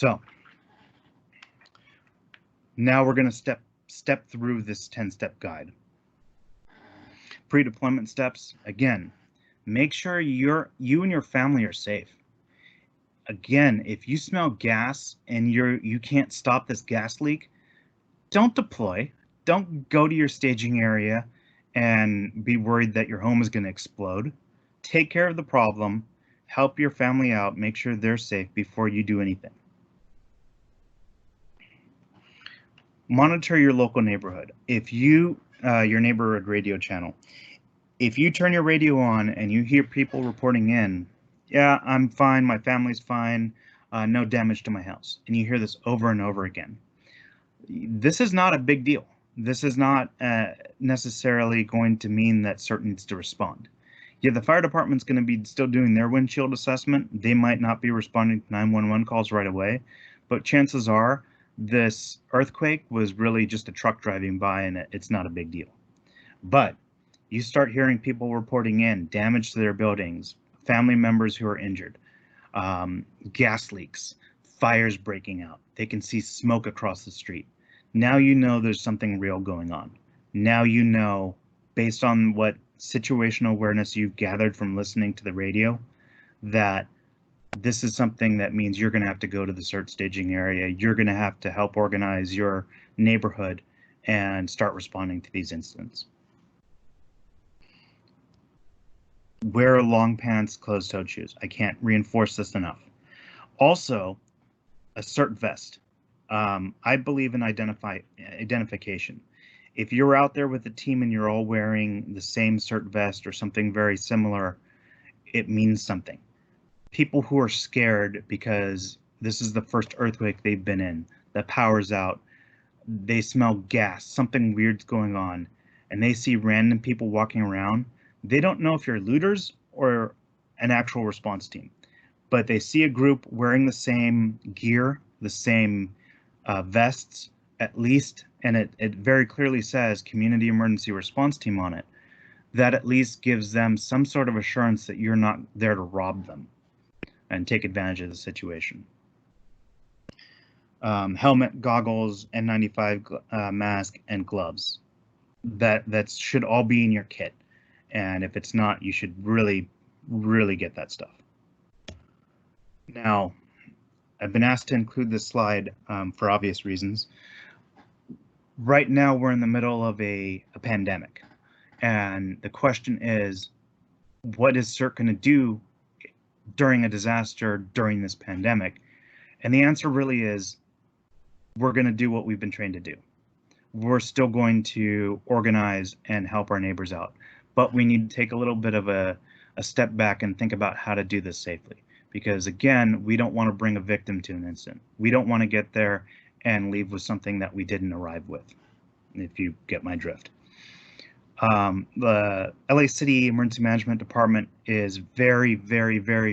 So now we're going to step through this 10-step guide. Pre-deployment steps. Again, make sure you and your family are safe. Again, if you smell gas and you can't stop this gas leak, don't deploy. Don't go to your staging area and be worried that your home is going to explode. Take care of the problem, help your family out, make sure they're safe before you do anything. Monitor your local neighborhood. If your neighborhood radio channel, if you turn your radio on and you hear people reporting in, yeah, I'm fine, my family's fine, no damage to my house, and you hear this over and over again, this is not a big deal. This is not necessarily going to mean that CERT needs to respond. Yeah, the fire department's going to be still doing their windshield assessment. They might not be responding to 911 calls right away, but chances are this earthquake was really just a truck driving by and it's not a big deal. But you start hearing people reporting in damage to their buildings, family members who are injured, gas leaks, fires breaking out. They can see smoke across the street. Now you know there's something real going on. Now you know, based on what situational awareness you've gathered from listening to the radio, that this is something that means you're going to have to go to the CERT staging area. You're going to have to help organize your neighborhood and start responding to these incidents. Wear long pants, closed-toed shoes. I can't reinforce this enough. Also, a CERT vest. I believe in identification. If you're out there with a team and you're all wearing the same CERT vest or something very similar, it means something. People who are scared because this is the first earthquake they've been in, the power's out, they smell gas, something weird's going on, and they see random people walking around, they don't know if you're looters or an actual response team, but they see a group wearing the same gear, the same vests, at least, and it very clearly says Community Emergency Response Team on it. That at least gives them some sort of assurance that you're not there to rob them and take advantage of the situation. Helmet, goggles, N95 mask, and gloves. That should all be in your kit. And if it's not, you should really get that stuff. Now, I've been asked to include this slide for obvious reasons. Right now, we're in the middle of a pandemic. And the question is, what is CERT going to do during a disaster during this pandemic? And the answer really is, we're going to do what we've been trained to do. We're still going to organize and help our neighbors out. But we need to take a little bit of a step back and think about how to do this safely. Because again, we don't want to bring a victim to an incident. We don't want to get there and leave with something that we didn't arrive with, if you get my drift. The LA City Emergency Management Department is very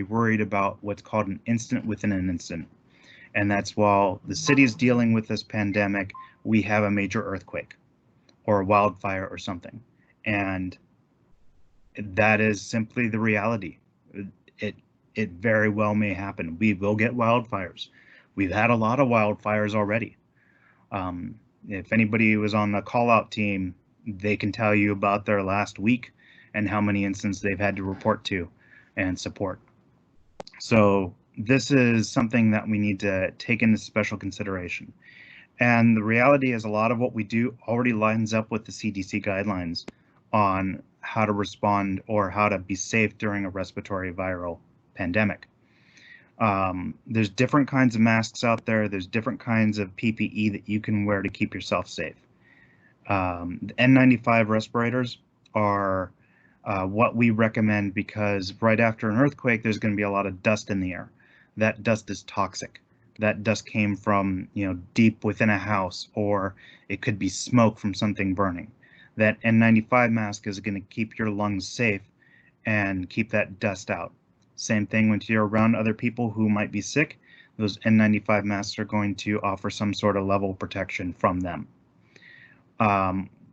worried about what's called an incident within an incident. And that's while the city is dealing with this pandemic, we have a major earthquake or a wildfire or something. And that is simply the reality. It very well may happen. We will get wildfires. We've had a lot of wildfires already. If anybody was on the call-out team, they can tell you about their last week and how many incidents they've had to report to and support. So this is something that we need to take into special consideration. And the reality is a lot of what we do already lines up with the CDC guidelines on how to respond or how to be safe during a respiratory viral pandemic. There's different kinds of masks out there. There's different kinds of PPE that you can wear to keep yourself safe. The N95 respirators are what we recommend because right after an earthquake, there's going to be a lot of dust in the air. That dust is toxic. That dust came from, deep within a house, or it could be smoke from something burning. That N95 mask is going to keep your lungs safe and keep that dust out. Same thing when you're around other people who might be sick, those N95 masks are going to offer some sort of level of protection from them.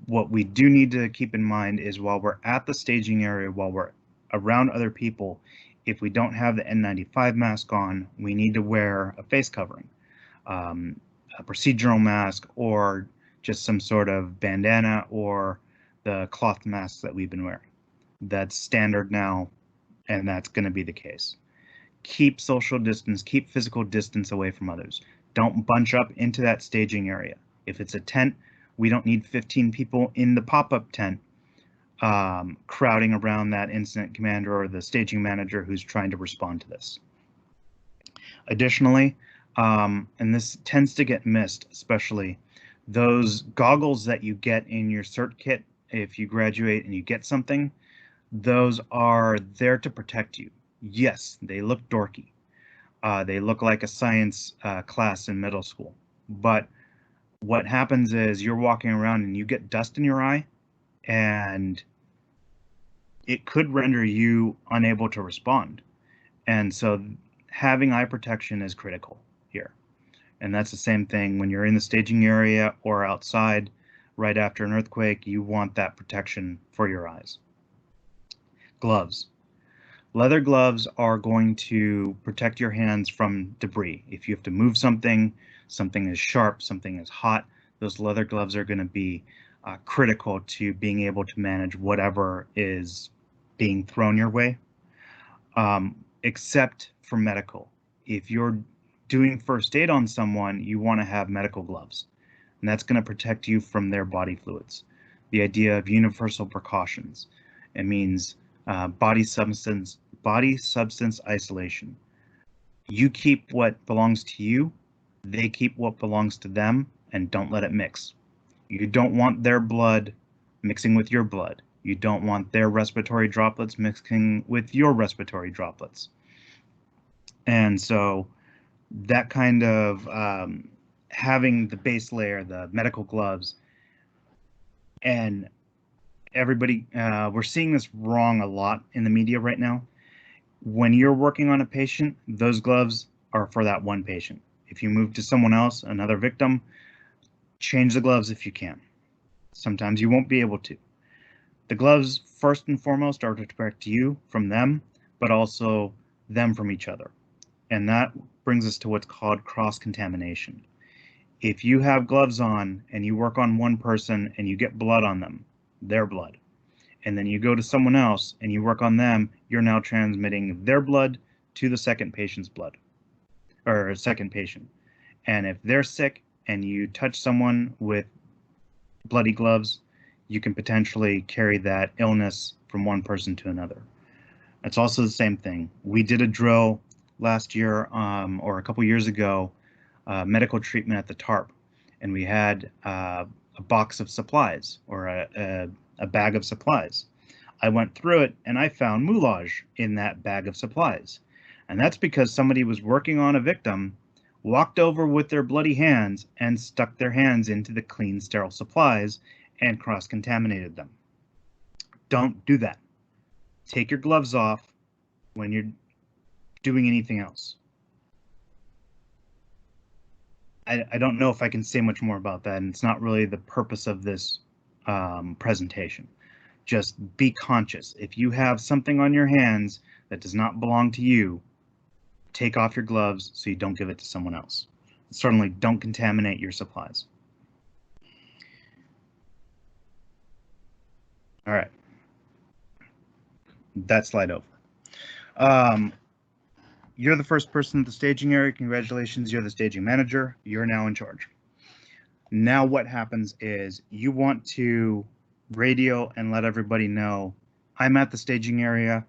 What we do need to keep in mind is while we're at the staging area, while we're around other people, if we don't have the N95 mask on, we need to wear a face covering. a procedural mask, or just some sort of bandana or the cloth masks that we've been wearing. That's standard now, and that's going to be the case. Keep social distance, keep physical distance away from others. Don't bunch up into that staging area. If it's a tent, we don't need 15 people in the pop-up tent crowding around that incident commander or the staging manager who's trying to respond to this. Additionally, and this tends to get missed, especially those goggles that you get in your CERT kit if you graduate and you get something, those are there to protect you. Yes, they look dorky. They look like a science class in middle school. But what happens is you're walking around and you get dust in your eye, and it could render you unable to respond. And so having eye protection is critical here. And that's the same thing when you're in the staging area or outside right after an earthquake. You want that protection for your eyes. Gloves. Leather gloves are going to protect your hands from debris. If you have to move something, something is sharp, something is hot, those leather gloves are going to be critical to being able to manage whatever is being thrown your way, except for medical. If you're doing first aid on someone, you want to have medical gloves, and that's going to protect you from their body fluids. The idea of universal precautions. It means body substance isolation. You keep what belongs to you, they keep what belongs to them, and don't let it mix. You don't want their blood mixing with your blood. You don't want their respiratory droplets mixing with your respiratory droplets. And so that kind of having the base layer, the medical gloves, and everybody, we're seeing this wrong a lot in the media right now. When you're working on a patient, those gloves are for that one patient. If you move to someone else, another victim, change the gloves if you can. Sometimes you won't be able to. The gloves, first and foremost, are to protect you from them, but also them from each other. And that brings us to what's called cross-contamination. If you have gloves on and you work on one person and you get blood on them, their blood, and then you go to someone else and you work on them, you're now transmitting their blood to the second patient's blood, or second patient. And if they're sick and you touch someone with bloody gloves, you can potentially carry that illness from one person to another. It's also the same thing. We did a drill last year or a couple years ago, medical treatment at the TARP, and we had a box of supplies, or a bag of supplies. I went through it and I found moulage in that bag of supplies. And that's because somebody was working on a victim, walked over with their bloody hands and stuck their hands into the clean, sterile supplies and cross-contaminated them. Don't do that. Take your gloves off when you're doing anything else. I don't know if I can say much more about that, and it's not really the purpose of this presentation. Just be conscious. If you have something on your hands that does not belong to you, take off your gloves so you don't give it to someone else. Certainly don't contaminate your supplies. All right. That slide over. You're the first person at the staging area. Congratulations, you're the staging manager. You're now in charge. Now what happens is you want to radio and let everybody know, I'm at the staging area.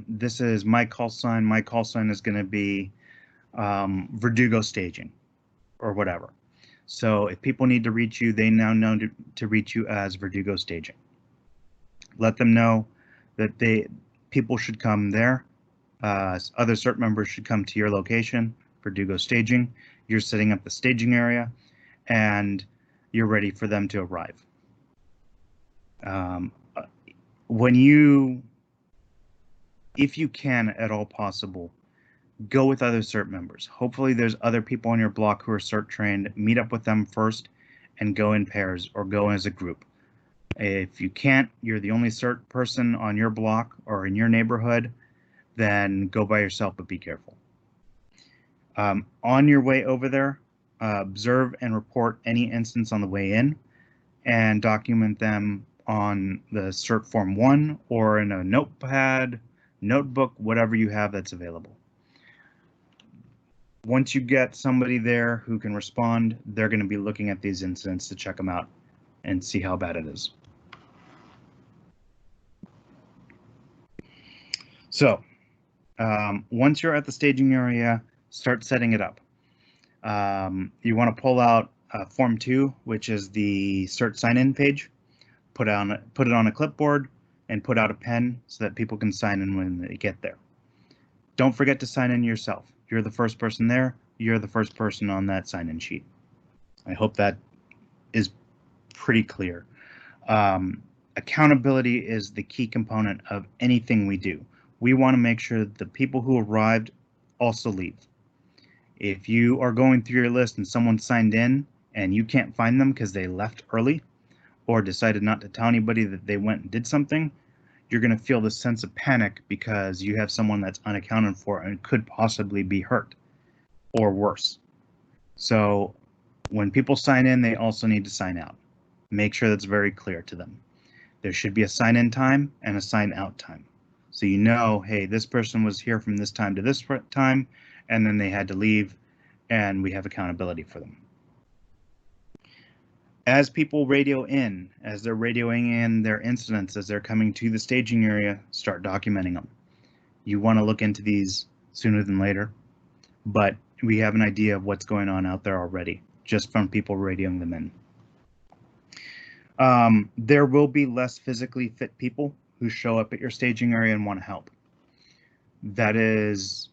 This is my call sign. My call sign is going to be Verdugo staging or whatever. So if people need to reach you, they now know to reach you as Verdugo staging. Let them know that people should come there. Other CERT members should come to your location, Verdugo staging. You're setting up the staging area, and you're ready for them to arrive. If you can at all possible, go with other CERT members. Hopefully there's other people on your block who are CERT trained. Meet up with them first and go in pairs or go as a group. If you can't, you're the only CERT person on your block or in your neighborhood, then go by yourself, but be careful. On your way over there, observe and report any incidents on the way in and document them on the CERT Form 1 or in a notepad, notebook, whatever you have that's available. Once you get somebody there who can respond, they're going to be looking at these incidents to check them out and see how bad it is. So once you're at the staging area, start setting it up. You want to pull out Form 2, which is the CERT sign-in page, put it on a clipboard, and put out a pen so that people can sign in when they get there. Don't forget to sign in yourself. You're the first person there. You're the first person on that sign-in sheet. I hope that is pretty clear. Accountability is the key component of anything we do. We want to make sure that the people who arrived also leave. If you are going through your list and someone signed in and you can't find them because they left early or decided not to tell anybody that they went and did something, you're going to feel this sense of panic because you have someone that's unaccounted for and could possibly be hurt or worse. So when people sign in, they also need to sign out. Make sure that's very clear to them. There should be a sign-in time and a sign-out time. So you know, hey, this person was here from this time to this time, and then they had to leave, and we have accountability for them. As people radio in, as they're radioing in their incidents, as they're coming to the staging area, start documenting them. You want to look into these sooner than later, but we have an idea of what's going on out there already, just from people radioing them in. There will be less physically fit people who show up at your staging area and want to help. That is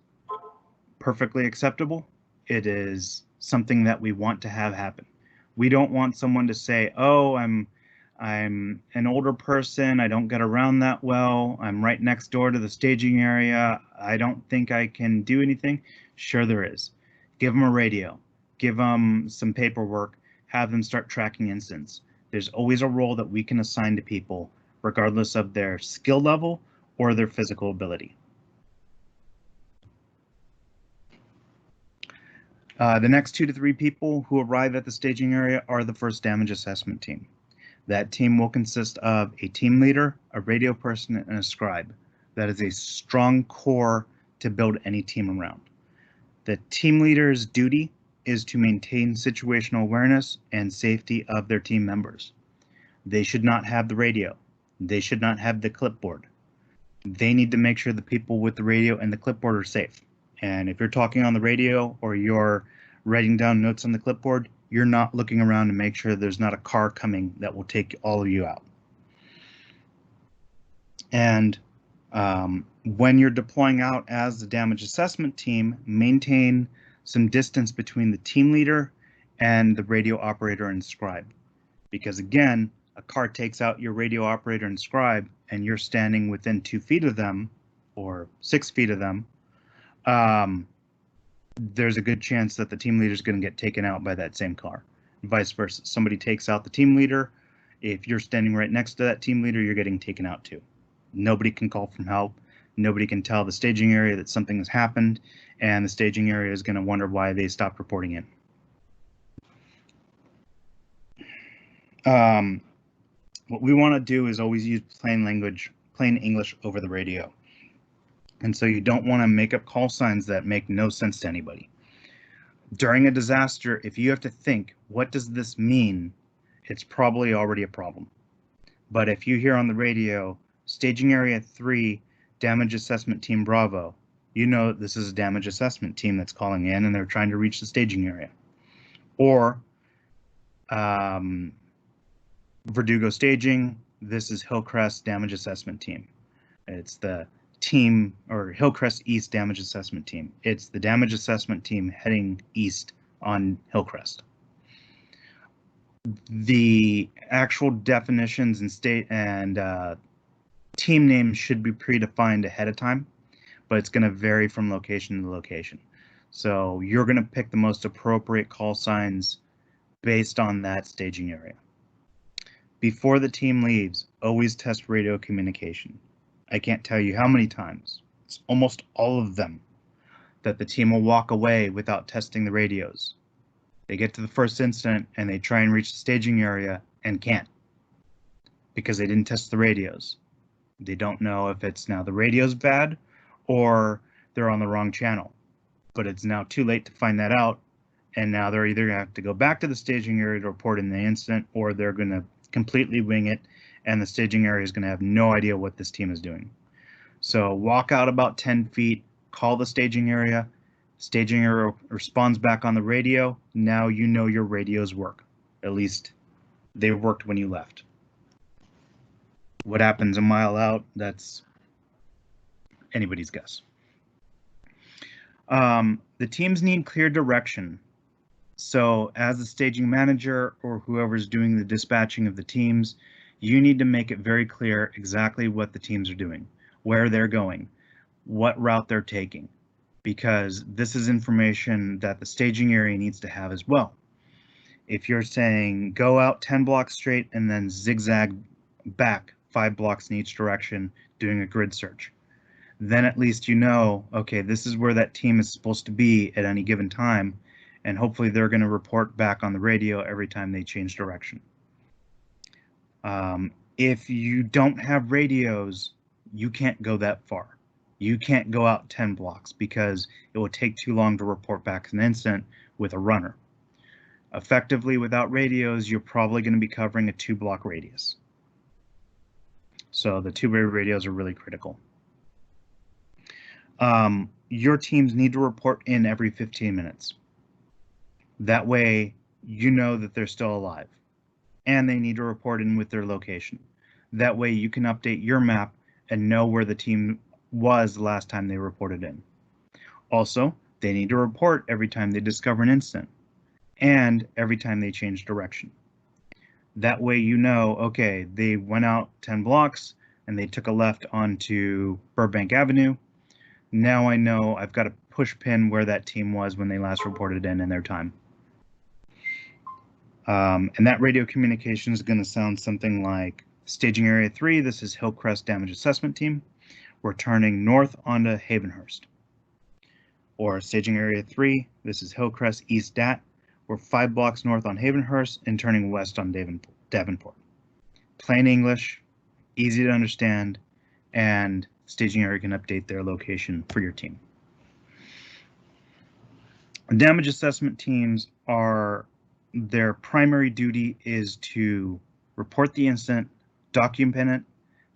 perfectly acceptable. It is something that we want to have happen. We don't want someone to say, oh, I'm an older person, I don't get around that well, I'm right next door to the staging area, I don't think I can do anything. Sure there is. Give them a radio, give them some paperwork, have them start tracking incidents. There's always a role that we can assign to people, regardless of their skill level or their physical ability. The next 2 to 3 people who arrive at the staging area are the first damage assessment team. That team will consist of a team leader, a radio person, and a scribe. That is a strong core to build any team around. The team leader's duty is to maintain situational awareness and safety of their team members. They should not have the radio. They should not have the clipboard. They need to make sure the people with the radio and the clipboard are safe. And if you're talking on the radio or you're writing down notes on the clipboard, you're not looking around to make sure there's not a car coming that will take all of you out. And when you're deploying out as the damage assessment team, maintain some distance between the team leader and the radio operator and scribe. Because again, a car takes out your radio operator and scribe and you're standing within 2 feet of them or 6 feet of them, there's a good chance that the team leader is going to get taken out by that same car. Vice versa. Somebody takes out the team leader. If you're standing right next to that team leader, you're getting taken out too. Nobody can call for help. Nobody can tell the staging area that something has happened, and the staging area is going to wonder why they stopped reporting in. What we want to do is always use plain English over the radio. And so you don't want to make up call signs that make no sense to anybody. During a disaster, if you have to think, what does this mean? It's probably already a problem. But if you hear on the radio, staging area 3, damage assessment team Bravo, you know this is a damage assessment team that's calling in and they're trying to reach the staging area. Or Verdugo staging, this is Hillcrest damage assessment team. It's the team or Hillcrest East damage assessment team. It's the damage assessment team heading east on Hillcrest. The actual definitions and team names should be predefined ahead of time, but it's going to vary from location to location. So you're going to pick the most appropriate call signs based on that staging area. Before the team leaves, always test radio communication. I can't tell you how many times. It's almost all of them. that the team will walk away without testing the radios. They get to the first incident and they try and reach the staging area and can't because they didn't test the radios. They don't know if it's now the radio's bad or they're on the wrong channel, but it's now too late to find that out. And now they're either going to have to go back to the staging area to report in the incident, or they're going to completely wing it, and the staging area is going to have no idea what this team is doing. So walk out about 10 feet, call the staging area responds back on the radio. Now you know your radios work. At least they worked when you left. What happens a mile out, that's anybody's guess. The teams need clear direction. So as the staging manager or whoever's doing the dispatching of the teams, you need to make it very clear exactly what the teams are doing, where they're going, what route they're taking, because this is information that the staging area needs to have as well. If you're saying go out 10 blocks straight and then zigzag back 5 blocks in each direction doing a grid search, then at least you know, okay, this is where that team is supposed to be at any given time, and hopefully they're going to report back on the radio every time they change direction. If you don't have radios, you can't go that far. You can't go out 10 blocks because it will take too long to report back an incident with a runner. Effectively, without radios, you're probably going to be covering a 2-block radius. So the two-way radios are really critical. Your teams need to report in every 15 minutes. That way, you know that they're still alive, and they need to report in with their location. That way, you can update your map and know where the team was the last time they reported in. Also, they need to report every time they discover an incident and every time they change direction. That way, you know, okay, they went out 10 blocks and they took a left onto Burbank Avenue. Now I know I've got to push pin where that team was when they last reported in their time. And that radio communication is going to sound something like Staging Area 3, this is Hillcrest Damage Assessment Team. We're turning north onto Havenhurst. Or Staging Area 3, this is Hillcrest East DAT. We're 5 blocks north on Havenhurst and turning west on Davenport. Plain English, easy to understand, and staging area can update their location for your team. Damage assessment teams their primary duty is to report the incident, document it,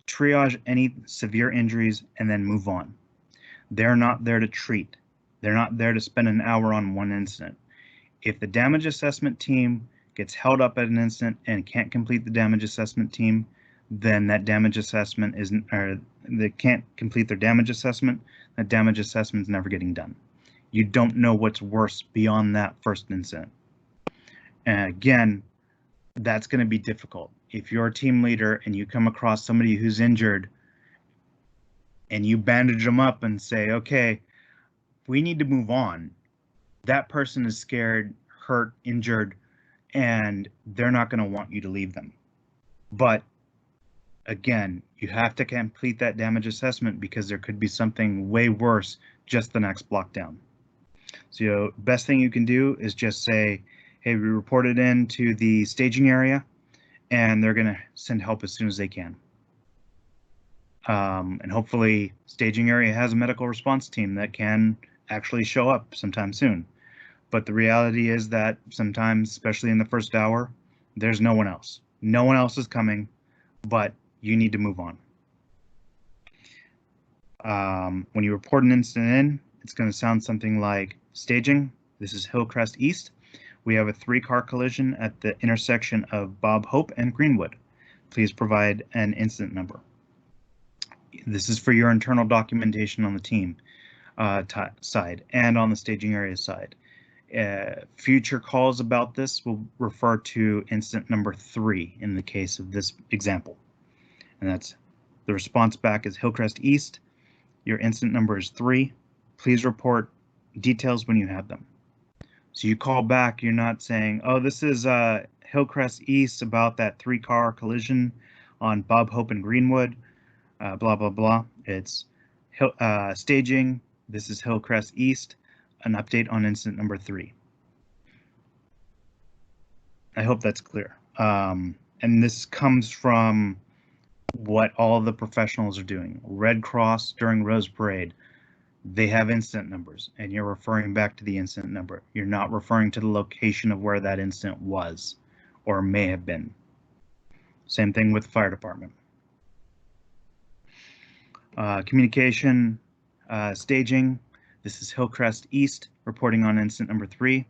triage any severe injuries, and then move on. They're not there to treat. They're not there to spend an hour on one incident. If the damage assessment team gets held up at an incident and can't complete the damage assessment team, then that damage assessment isn't, or they can't complete their damage assessment, that damage assessment is never getting done. You don't know what's worse beyond that first incident. And again, that's going to be difficult. If you're a team leader and you come across somebody who's injured and you bandage them up and say, okay, we need to move on. That person is scared, hurt, injured, and they're not going to want you to leave them. But again, you have to complete that damage assessment because there could be something way worse just the next block down. So best thing you can do is just say, hey, we reported into the staging area and they're going to send help as soon as they can. And hopefully staging area has a medical response team that can actually show up sometime soon. But the reality is that sometimes, especially in the first hour, there's no one else. No one else is coming, but you need to move on. When you report an incident in, it's going to sound something like staging. This is Hillcrest East. We have a 3-car collision at the intersection of Bob Hope and Greenwood. Please provide an incident number. This is for your internal documentation on the team side and on the staging area side. Future calls about this will refer to incident number 3 in the case of this example. And that's the response back is Hillcrest East. Your incident number is 3. Please report details when you have them. So you call back, you're not saying, oh, this is Hillcrest East about that 3-car collision on Bob Hope and Greenwood, blah, blah, blah. It's staging, This is Hillcrest East, an update on incident number 3. I hope that's clear. And this comes from what all of the professionals are doing. Red Cross during Rose Parade, they have incident numbers, and you're referring back to the incident number. You're not referring to the location of where that incident was or may have been. Same thing with the fire department. Communication staging. This is Hillcrest East reporting on incident number 3.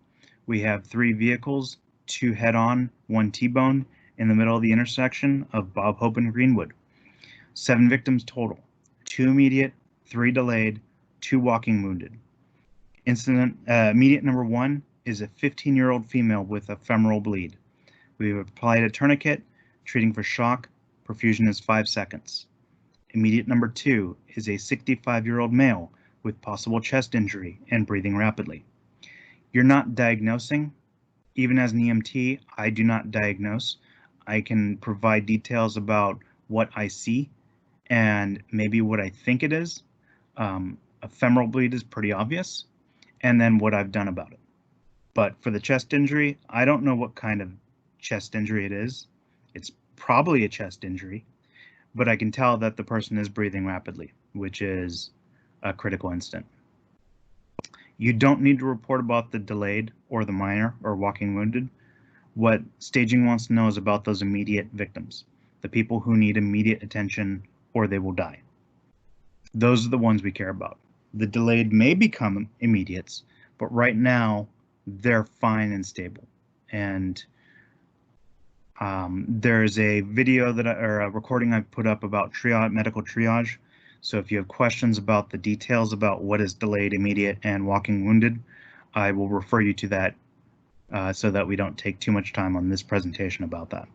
We have 3 vehicles, 2 head-on, 1 T-bone in the middle of the intersection of Bob Hope and Greenwood. 7 victims total, 2 immediate, 3 delayed, 2 walking wounded. Incident immediate number 1 is a 15-year-old female with a femoral bleed. We've applied a tourniquet, treating for shock. Perfusion is 5 seconds. Immediate number 2 is a 65-year-old male with possible chest injury and breathing rapidly. You're not diagnosing. Even as an EMT, I do not diagnose. I can provide details about what I see and maybe what I think it is. A femoral bleed is pretty obvious, and then what I've done about it. But for the chest injury, I don't know what kind of chest injury it is. It's probably a chest injury, but I can tell that the person is breathing rapidly, which is a critical incident. You don't need to report about the delayed or the minor or walking wounded. What staging wants to know is about those immediate victims, the people who need immediate attention or they will die. Those are the ones we care about. The delayed may become immediates, but right now they're fine and stable. And there's a video or a recording I've put up about medical triage. So if you have questions about the details about what is delayed, immediate, and walking wounded, I will refer you to that so that we don't take too much time on this presentation about that.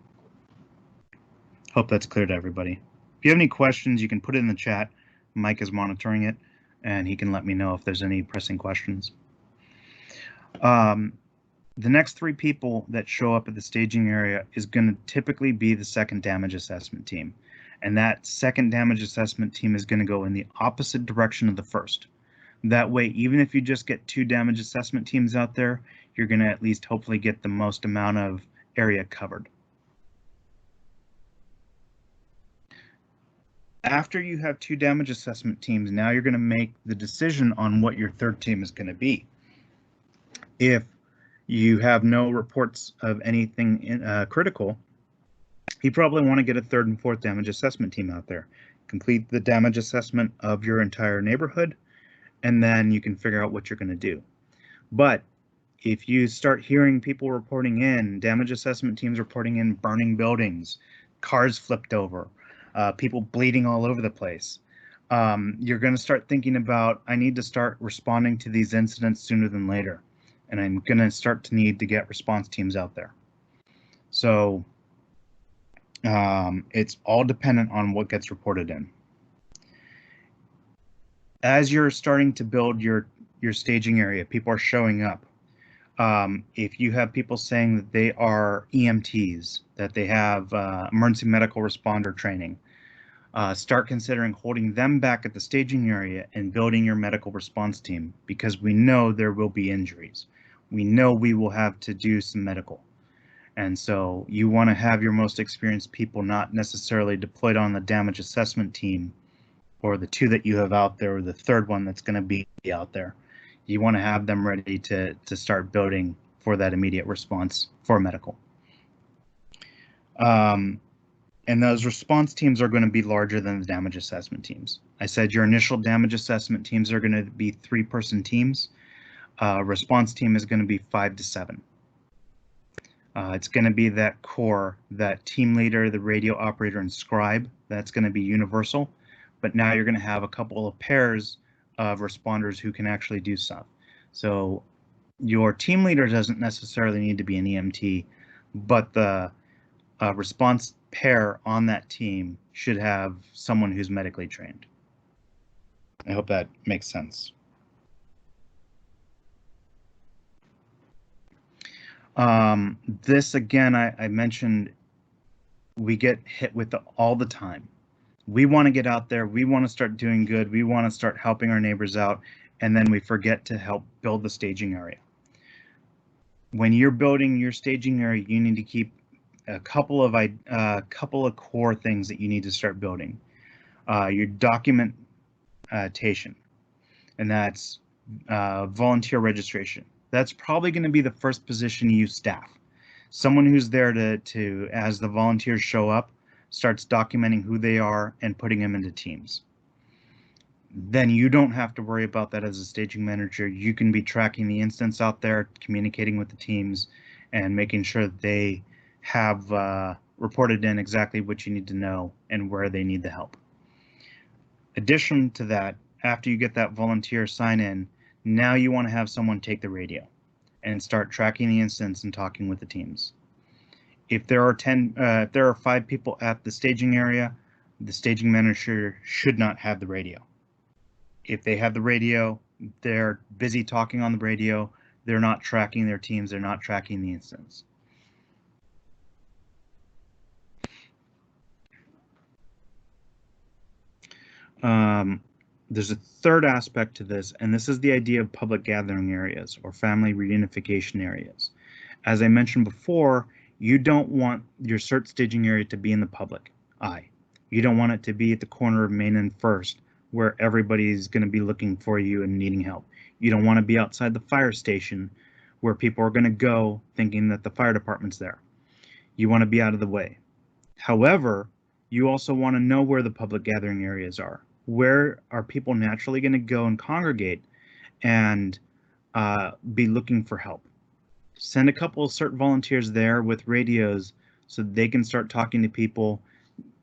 Hope that's clear to everybody. If you have any questions, you can put it in the chat. Mike is monitoring it, and he can let me know if there's any pressing questions. The next 3 people that show up at the staging area is going to typically be the second damage assessment team. And that second damage assessment team is going to go in the opposite direction of the first. That way, even if you just get 2 damage assessment teams out there, you're going to at least hopefully get the most amount of area covered. After you have 2 damage assessment teams, now you're going to make the decision on what your third team is going to be. If you have no reports of anything critical, you probably want to get a 3rd and 4th damage assessment team out there. Complete the damage assessment of your entire neighborhood, and then you can figure out what you're going to do. But if you start hearing people reporting in, damage assessment teams reporting in burning buildings, cars flipped over, people bleeding all over the place, you're going to start thinking about, I need to start responding to these incidents sooner than later. And I'm going to start to need to get response teams out there. So it's all dependent on what gets reported in. As you're starting to build your staging area, people are showing up. If you have people saying that they are EMTs, that they have emergency medical responder training, start considering holding them back at the staging area and building your medical response team, because we know there will be injuries. We know we will have to do some medical. And so you want to have your most experienced people not necessarily deployed on the damage assessment team or the 2 that you have out there or the 3rd one that's going to be out there. You want to have them ready to start building for that immediate response for medical. And those response teams are going to be larger than the damage assessment teams. I said your initial damage assessment teams are going to be 3-person teams. Response team is going to be 5 to 7. It's going to be that core, that team leader, the radio operator, and scribe. That's going to be universal. But now you're going to have a couple of pairs of responders who can actually do stuff. So your team leader doesn't necessarily need to be an EMT, but the response pair on that team should have someone who's medically trained. I hope that makes sense. This again, I mentioned we get hit with all the time. We want to get out there. We want to start doing good. We want to start helping our neighbors out. and then we forget to help build the staging area. When you're building your staging area, you need to keep a couple of core things that you need to start building. Your documentation, and that's volunteer registration. That's probably going to be the first position you staff. Someone who's there to, as the volunteers show up, starts documenting who they are and putting them into teams. Then you don't have to worry about that as a staging manager. You can be tracking the instance out there, communicating with the teams, and making sure that they have reported in exactly what you need to know and where they need the help. Addition to that, after you get that volunteer sign in, now you want to have someone take the radio and start tracking the instance and talking with the teams. If there are 5 people at the staging area, the staging manager should not have the radio. If they have the radio, they're busy talking on the radio. They're not tracking their teams. They're not tracking the instance. There's a third aspect to this, and this is the idea of public gathering areas or family reunification areas. As I mentioned before, you don't want your CERT staging area to be in the public eye. You don't want it to be at the corner of Main and First, where everybody's going to be looking for you and needing help. You don't want to be outside the fire station where people are going to go thinking that the fire department's there. You want to be out of the way. However, you also want to know where the public gathering areas are. Where are people naturally going to go and congregate and be looking for help? Send a couple of CERT volunteers there with radios so they can start talking to people,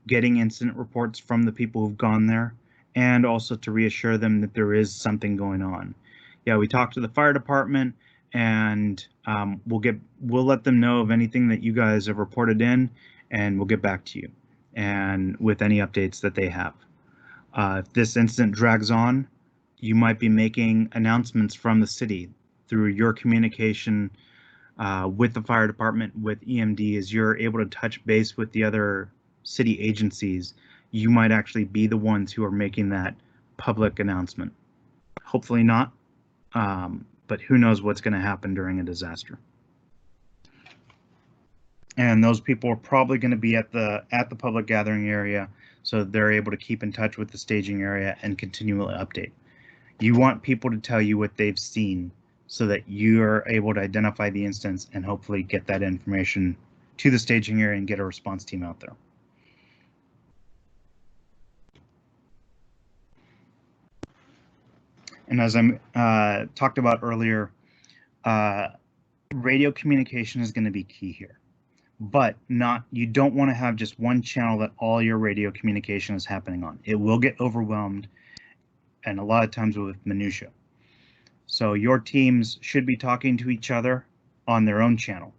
getting incident reports from the people who've gone there, and also to reassure them that there is something going on. Yeah, we talked to the fire department, and we'll let them know of anything that you guys have reported in, and we'll get back to you and with any updates that they have. If this incident drags on, you might be making announcements from the city through your communication with the fire department, with EMD, as you're able to touch base with the other city agencies. You might actually be the ones who are making that public announcement. Hopefully not, but who knows what's going to happen during a disaster. And those people are probably going to be at the public gathering area, so they're able to keep in touch with the staging area and continually update. You want people to tell you what they've seen so that you are able to identify the instance and hopefully get that information to the staging area and get a response team out there. And as I talked about earlier, radio communication is going to be key here. But you don't want to have just one channel that all your radio communication is happening on. It will get overwhelmed, and a lot of times with minutia. So your teams should be talking to each other on their own channel.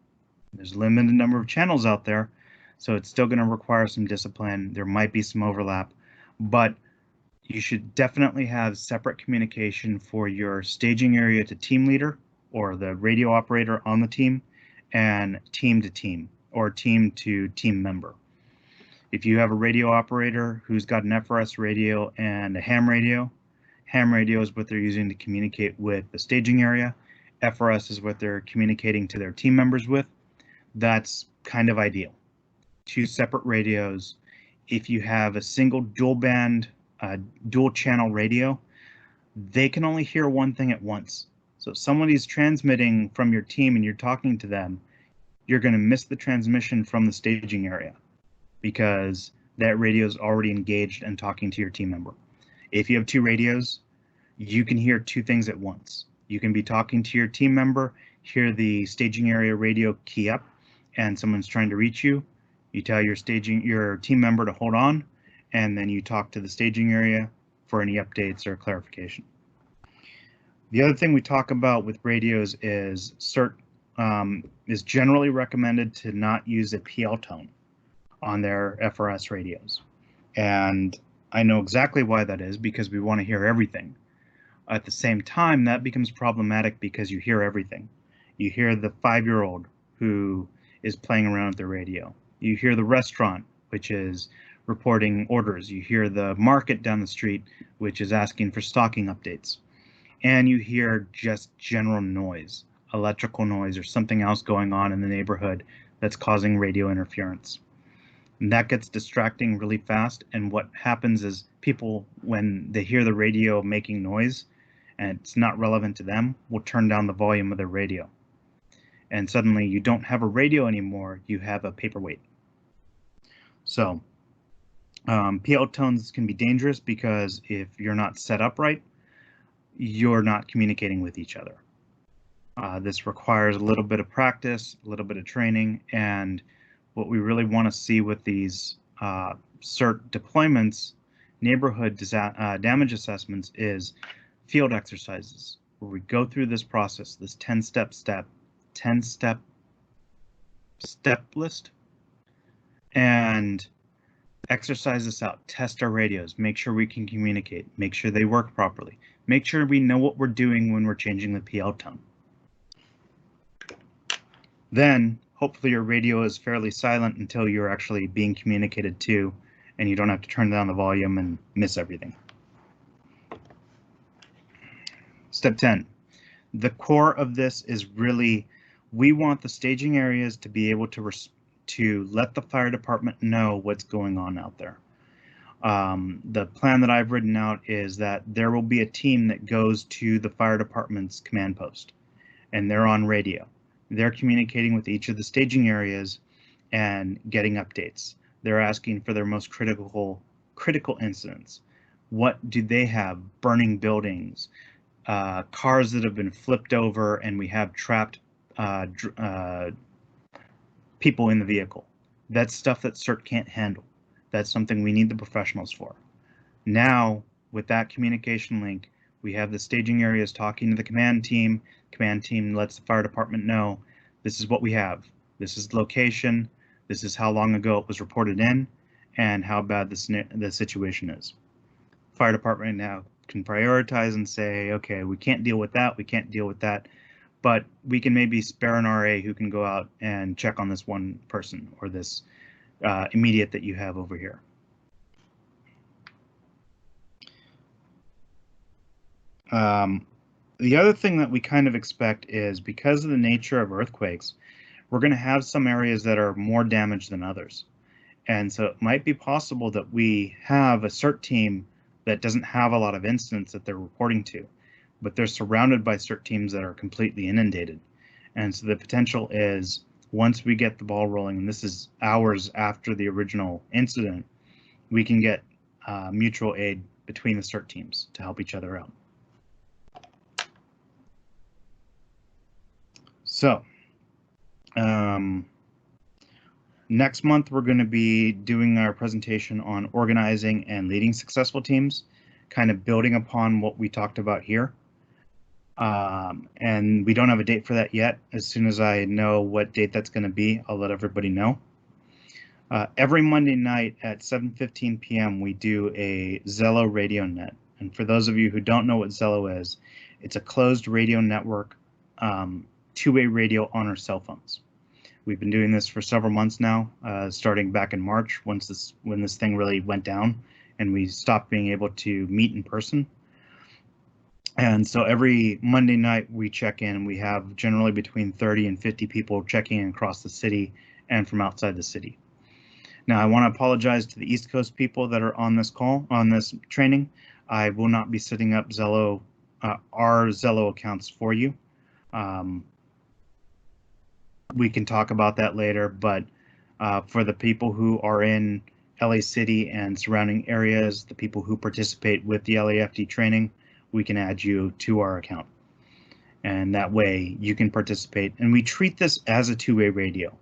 There's a limited number of channels out there, so it's still going to require some discipline. There might be some overlap, but you should definitely have separate communication for your staging area to team leader or the radio operator on the team, and team to team or team to team member. If you have a radio operator who's got an FRS radio and a ham radio is what they're using to communicate with the staging area. FRS is what they're communicating to their team members with. That's kind of ideal. 2 separate radios. If you have a single dual band, dual channel radio, they can only hear one thing at once. So if somebody's transmitting from your team and you're talking to them, you're going to miss the transmission from the staging area because that radio is already engaged and talking to your team member. If you have 2 radios, you can hear 2 things at once. You can be talking to your team member, hear the staging area radio key up, and someone's trying to reach you. You tell your team member to hold on, and then you talk to the staging area for any updates or clarification. The other thing we talk about with radios is CERT is generally recommended to not use a PL tone on their FRS radios. And I know exactly why that is, because we want to hear everything. At the same time, that becomes problematic because you hear everything. You hear the 5-year-old who is playing around with the radio. You hear the restaurant, which is reporting orders. You hear the market down the street, which is asking for stocking updates. and you hear just general noise, electrical noise or something else going on in the neighborhood that's causing radio interference. And that gets distracting really fast, and what happens is people, when they hear the radio making noise and it's not relevant to them, will turn down the volume of their radio. And suddenly you don't have a radio anymore, you have a paperweight. So PL tones can be dangerous because if you're not set up right, you're not communicating with each other. This requires a little bit of practice, a little bit of training, and what we really want to see with these CERT deployments, neighborhood damage assessments, is field exercises where we go through this process, this 10-step list, and exercise this out, test our radios, make sure we can communicate, make sure they work properly, make sure we know what we're doing when we're changing the PL tone. Then hopefully your radio is fairly silent until you're actually being communicated to and you don't have to turn down the volume and miss everything. Step 10. The core of this is really, we want the staging areas to be able to let the fire department know what's going on out there. The plan that I've written out is that there will be a team that goes to the fire department's command post, and they're on radio. They're communicating with each of the staging areas and getting updates. They're asking for their most critical incidents. What do they have? Burning buildings, cars that have been flipped over, and we have trapped people in the vehicle. That's stuff that CERT can't handle. That's something we need the professionals for. Now, with that communication link, we have the staging areas talking to the command team. Command team lets the fire department know this is what we have. This is the location. This is how long ago it was reported in, and how bad the situation is. Fire department now can prioritize and say, okay, we can't deal with that. We can't deal with that. But we can maybe spare an RA who can go out and check on this one person or this immediate that you have over here. The other thing that we kind of expect is, because of the nature of earthquakes, we're going to have some areas that are more damaged than others. And so it might be possible that we have a CERT team that doesn't have a lot of incidents that they're reporting to, but they're surrounded by CERT teams that are completely inundated. And so the potential is, once we get the ball rolling, and this is hours after the original incident, we can get mutual aid between the CERT teams to help each other out. So next month, we're going to be doing our presentation on organizing and leading successful teams, kind of building upon what we talked about here. And we don't have a date for that yet. As soon as I know what date that's going to be, I'll let everybody know. Every Monday night at 7:15 p.m. we do a Zello radio net. And for those of you who don't know what Zello is, it's a closed radio network, two-way radio on our cell phones. We've been doing this for several months now, starting back in March, when this thing really went down and we stopped being able to meet in person. And so every Monday night we check in, and we have generally between 30 and 50 people checking in across the city and from outside the city. Now, I want to apologize to the East Coast people that are on this call, on this training. I will not be setting up Zello, our Zello accounts for you. We can talk about that later, but for the people who are in LA City and surrounding areas, the people who participate with the LAFD training, we can add you to our account. And that way you can participate. And we treat this as a two-way radio,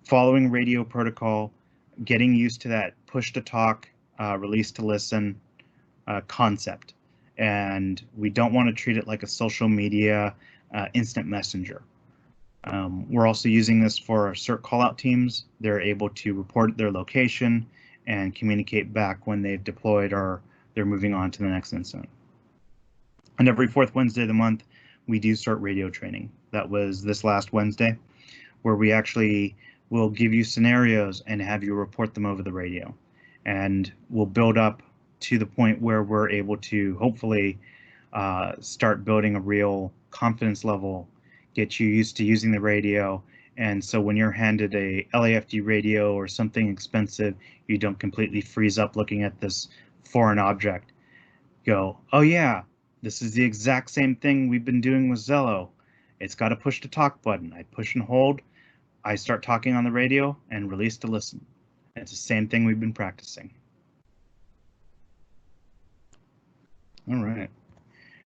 following radio protocol, getting used to that push to talk, release to listen concept. And we don't want to treat it like a social media instant messenger. We're also using this for our CERT callout teams. They're able to report their location and communicate back when they've deployed or they're moving on to the next incident. And every fourth Wednesday of the month, we do CERT radio training. That was this last Wednesday, where we actually will give you scenarios and have you report them over the radio. And we'll build up to the point where we're able to hopefully start building a real confidence level, get you used to using the radio. And so when you're handed a LAFD radio or something expensive, you don't completely freeze up looking at this foreign object. Go, oh yeah, this is the exact same thing we've been doing with Zello. It's got a push to talk button. I push and hold, I start talking on the radio, and release to listen. It's the same thing we've been practicing. All right.